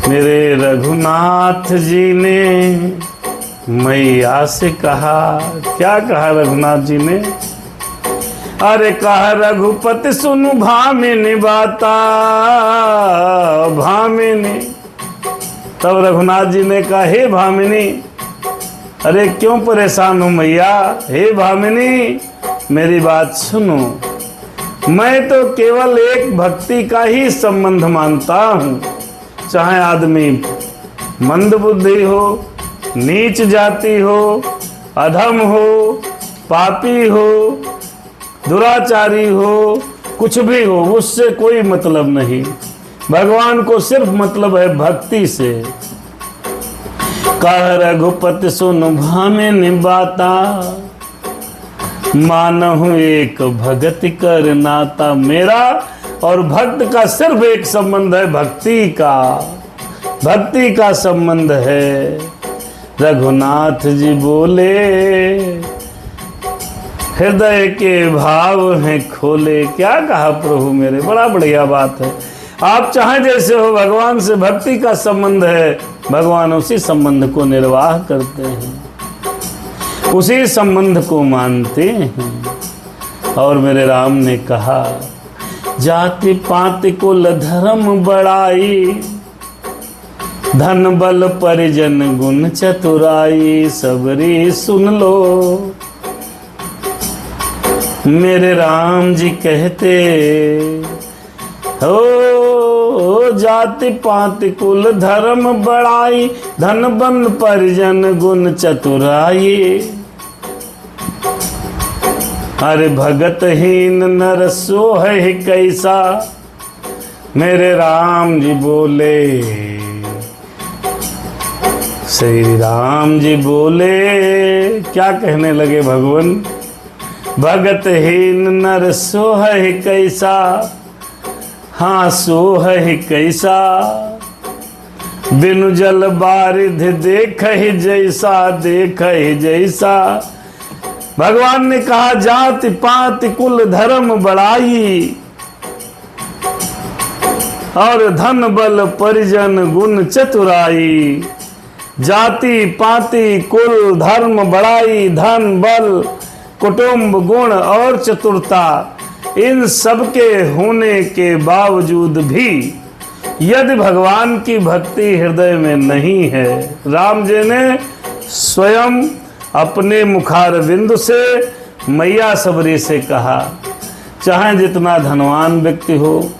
मेरे रघुनाथ जी ने मैया से कहा, क्या कहा रघुनाथ जी ने? अरे कहा रघुपति सुनु भामिनी बाता, भामिनी। तब रघुनाथ जी ने कहा, हे भामिनी, अरे क्यों परेशान हो मैया? हे भामिनी मेरी बात सुनो, मैं तो केवल एक भक्ति का ही संबंध मानता हूँ। चाहे आदमी मंद बुद्धि हो, नीच जाति हो, अधम हो, पापी हो, दुराचारी हो, कुछ भी हो, उससे कोई मतलब नहीं। भगवान को सिर्फ मतलब है भक्ति से। कह रघुपति सुन भामिनी बाता, मानहु एक भगत कर नाता। मेरा और भक्त का सिर्फ एक संबंध है, भक्ति का, भक्ति का संबंध है। रघुनाथ जी बोले, हृदय के भाव हैं खोले। क्या कहा प्रभु मेरे, बड़ा बढ़िया बात है। आप चाहे जैसे हो, भगवान से भक्ति का संबंध है, भगवान उसी संबंध को निर्वाह करते हैं, उसी संबंध को मानते हैं। और मेरे राम ने कहा, जाति पाति कुल धर्म बड़ाई, धन बल परिजन गुण चतुराई, सबरी सुन लो। मेरे राम जी कहते हो, जाति पाति कुल धर्म बड़ाई, धन बल परिजन गुण चतुराई। अरे भगतहीन नर सोहै कैसा। मेरे राम जी बोले, श्री राम जी बोले, क्या कहने लगे भगवान? भगतहीन नर सोहै कैसा, हाँ सोहै कैसा। बिनु जल बारिध देखहि जैसा, देखहि जैसा। भगवान ने कहा, जाति पाति कुल धर्म बड़ाई, और धन बल परिजन गुण चतुराई। जाति पाति कुल धर्म बड़ाई, धन बल कुटुंब गुण और चतुरता, इन सब के होने के बावजूद भी यदि भगवान की भक्ति हृदय में नहीं है, राम जी ने स्वयं अपने मुखारविंद से मैया सबरी से कहा, चाहे जितना धनवान व्यक्ति हो,